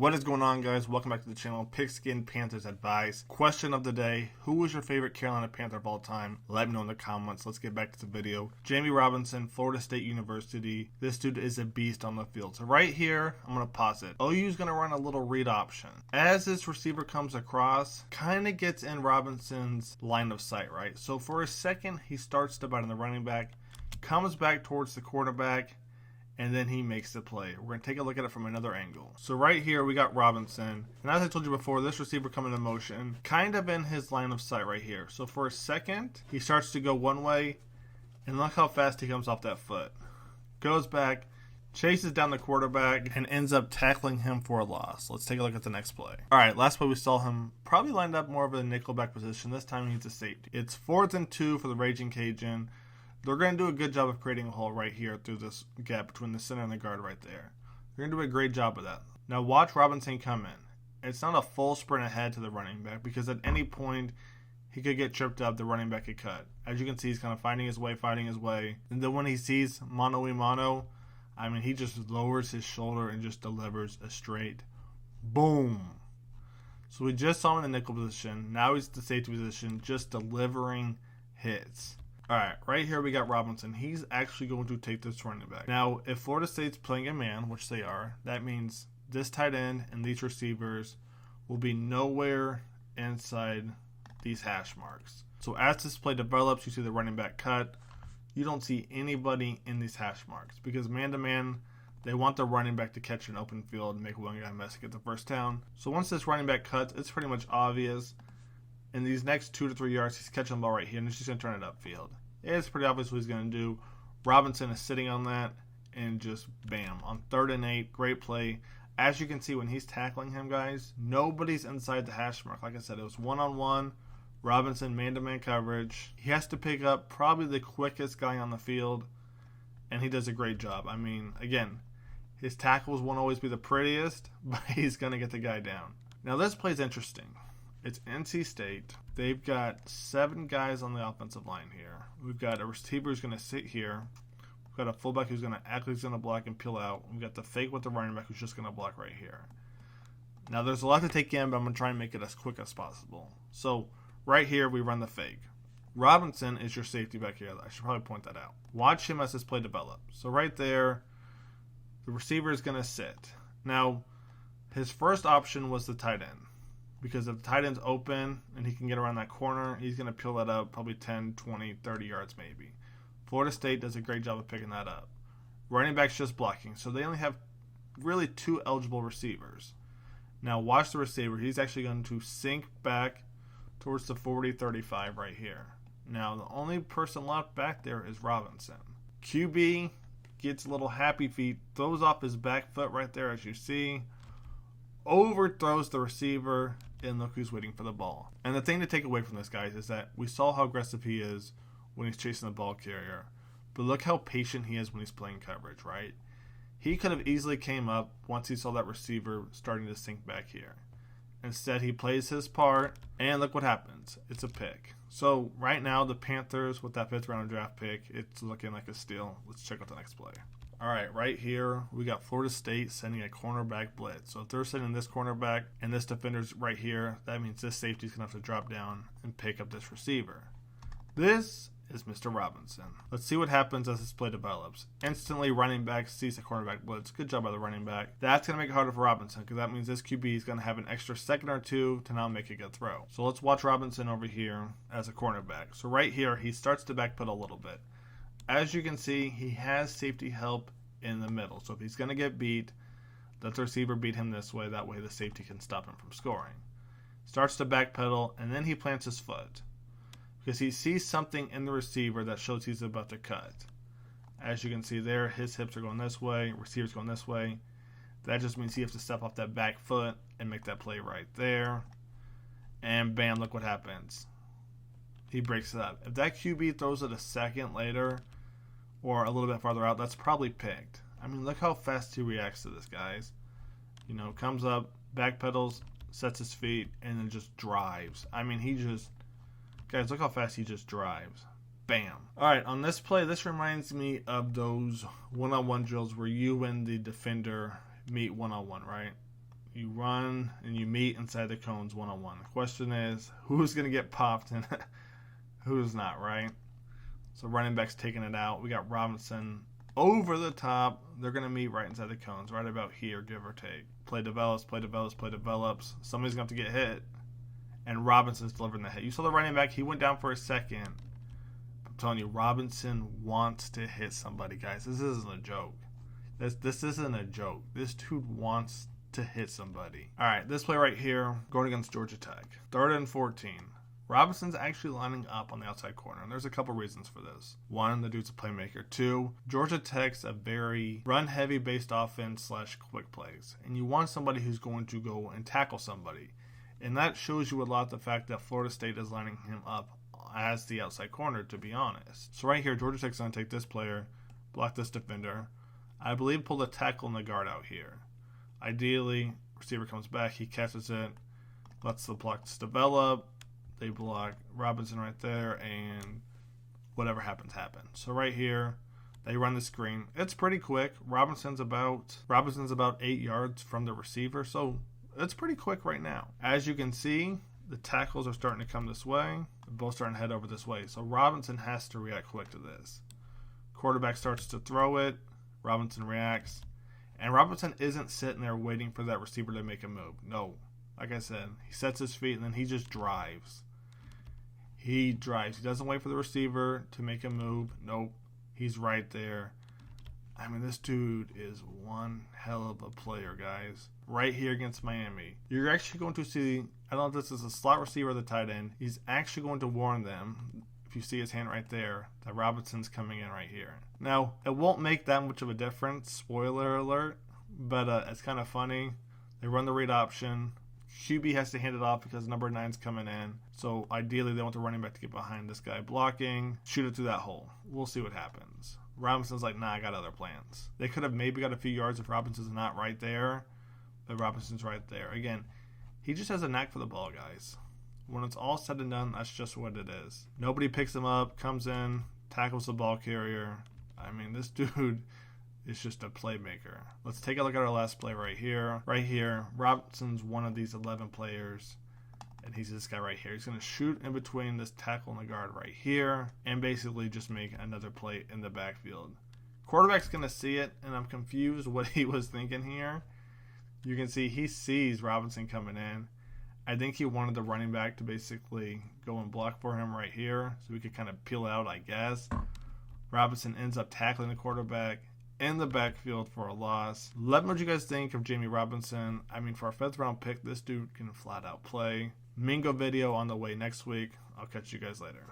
What is going on, guys? Welcome back to the channel. Pigskin Panthers Advice. Question of the day: who was your favorite Carolina Panther of all time? Let me know in the comments. Let's get back to the video. Jammie Robinson, Florida State University. This dude is a beast on the field. So right here, I'm going to pause it. OU is going to run a little read option. As this receiver comes across, kind of gets in Robinson's line of sight, right? So for a second, he starts to bite on the running back, comes back towards the quarterback, and then he makes the play. We're going to take a look at it from another angle. So right here, we got Robinson. And as I told you before, this receiver coming in motion, kind of in his line of sight right here. So for a second, he starts to go one way, and look how fast he comes off that foot. Goes back, chases down the quarterback, and ends up tackling him for a loss. Let's take a look at the next play. All right, last play we saw him probably lined up more of a nickelback position. This time he needs a safety. It's 4th and 2 for the Raging Cajun. They're going to do a good job of creating a hole right here through this gap between the center and the guard right there. They're going to do a great job of that. Now watch Robinson come in. It's not a full sprint ahead to the running back because at any point he could get tripped up, the running back could cut. As you can see, he's kind of fighting his way. And then when he sees mano-a-mano, I mean, he just lowers his shoulder and just delivers a straight boom. So we just saw him in the nickel position. Now he's the safety position, just delivering hits. Alright, right here we got Robinson. He's actually going to take this running back. Now, if Florida State's playing a man, which they are, that means this tight end and these receivers will be nowhere inside these hash marks. So as this play develops, you see the running back cut. You don't see anybody in these hash marks because man-to-man, they want the running back to catch an open field and make one guy miss and get the first down. So once this running back cuts, it's pretty much obvious. In these next 2 to 3 yards, he's catching the ball right here, and he's just going to turn it upfield. It's pretty obvious what he's going to do. Robinson is sitting on that, and just bam. On 3rd and 8, great play. As you can see, when he's tackling him, guys, nobody's inside the hash mark. Like I said, it was one-on-one. Robinson, man-to-man coverage. He has to pick up probably the quickest guy on the field, and he does a great job. I mean, again, his tackles won't always be the prettiest, but he's going to get the guy down. Now, this play is interesting. It's NC State. They've got 7 guys on the offensive line here. We've got a receiver who's going to sit here. We've got a fullback who's going to act like he's going to block and peel out. We've got the fake with the running back who's just going to block right here. Now, there's a lot to take in, but I'm going to try and make it as quick as possible. So, right here, we run the fake. Robinson is your safety back here. I should probably point that out. Watch him as this play develops. So, right there, the receiver is going to sit. Now, his first option was the tight end. Because if the tight end's open and he can get around that corner, he's going to peel that up probably 10, 20, 30 yards maybe. Florida State does a great job of picking that up. Running back's just blocking. So they only have really 2 eligible receivers. Now watch the receiver. He's actually going to sink back towards the 40-35 right here. Now the only person left back there is Robinson. QB gets a little happy feet, throws off his back foot right there as you see. Overthrows the receiver, and look who's waiting for the ball. And the thing to take away from this, guys, is that we saw how aggressive he is when he's chasing the ball carrier. But look how patient he is when he's playing coverage, right? He could have easily came up once he saw that receiver starting to sink back here. Instead, he plays his part, and look what happens. It's a pick. So right now, the Panthers, with that 5th round draft pick, it's looking like a steal. Let's check out the next play. All right, right here, we got Florida State sending a cornerback blitz. So if they're sending this cornerback and this defender's right here, that means this safety's going to have to drop down and pick up this receiver. This is Mr. Robinson. Let's see what happens as this play develops. Instantly, running back sees the cornerback blitz. Good job by the running back. That's going to make it harder for Robinson because that means this QB is going to have an extra second or 2 to now make a good throw. So let's watch Robinson over here as a cornerback. So right here, he starts to backpedal a little bit. As you can see, he has safety help in the middle. So if he's going to get beat, let the receiver beat him this way. That way the safety can stop him from scoring. Starts to backpedal, and then he plants his foot. Because he sees something in the receiver that shows he's about to cut. As you can see there, his hips are going this way, receiver's going this way. That just means he has to step off that back foot and make that play right there. And bam, look what happens. He breaks it up. If that QB throws it a second later, or a little bit farther out, that's probably picked. I mean, look how fast he reacts to this, guys. You know, comes up, backpedals, sets his feet, and then just drives. I mean, he just... Guys, look how fast he just drives. Bam. Alright, on this play, this reminds me of those one-on-one drills where you and the defender meet one-on-one, right? You run and you meet inside the cones one-on-one. The question is, who's going to get popped and who's not, right? So running back's taking it out. We got Robinson over the top. They're going to meet right inside the cones, right about here, give or take. Play develops, play develops, play develops. Somebody's going to have to get hit. And Robinson's delivering the hit. You saw the running back. He went down for a second. I'm telling you, Robinson wants to hit somebody, guys. This isn't a joke. This isn't a joke. This dude wants to hit somebody. All right, this play right here, going against Georgia Tech. 3rd and 14. Robinson's actually lining up on the outside corner, and there's a couple reasons for this. 1, the dude's a playmaker. 2, Georgia Tech's a very run-heavy based offense / quick plays, and you want somebody who's going to go and tackle somebody. And that shows you a lot the fact that Florida State is lining him up as the outside corner, to be honest. So right here, Georgia Tech's going to take this player, block this defender. I believe pull the tackle and the guard out here. Ideally, receiver comes back, he catches it, lets the blocks develop. They block Robinson right there, and whatever happens, happens. So right here, they run the screen. It's pretty quick. Robinson's about 8 yards from the receiver, so it's pretty quick right now. As you can see, the tackles are starting to come this way. They're both starting to head over this way. So Robinson has to react quick to this. Quarterback starts to throw it. Robinson reacts. And Robinson isn't sitting there waiting for that receiver to make a move. No. Like I said, he sets his feet and then he just drives. He drives. He doesn't wait for the receiver to make a move. Nope. He's right there. I mean, this dude is one hell of a player, guys. Right here against Miami. You're actually going to see, I don't know if this is a slot receiver or the tight end. He's actually going to warn them, if you see his hand right there, that Robinson's coming in right here. Now, it won't make that much of a difference, spoiler alert, but it's kind of funny. They run the read option. QB has to hand it off because number 9's coming in. So ideally, they want the running back to get behind this guy blocking, shoot it through that hole. We'll see what happens. Robinson's like, nah, I got other plans. They could have maybe got a few yards if Robinson's not right there, but Robinson's right there. Again, he just has a knack for the ball, guys. When it's all said and done, that's just what it is. Nobody picks him up, comes in, tackles the ball carrier. I mean, this dude is just a playmaker. Let's take a look at our last play right here. Right here, Robinson's one of these 11 players, and he's this guy right here. He's going to shoot in between this tackle and the guard right here and basically just make another play in the backfield. Quarterback's going to see it, and I'm confused what he was thinking here. You can see he sees Robinson coming in. I think he wanted the running back to basically go and block for him right here so we could kind of peel out, I guess. Robinson ends up tackling the quarterback in the backfield for a loss. Let me know what you guys think of Jammie Robinson. I mean, for a 5th round pick, this dude can flat out play. Mingo video on the way next week. I'll catch you guys later.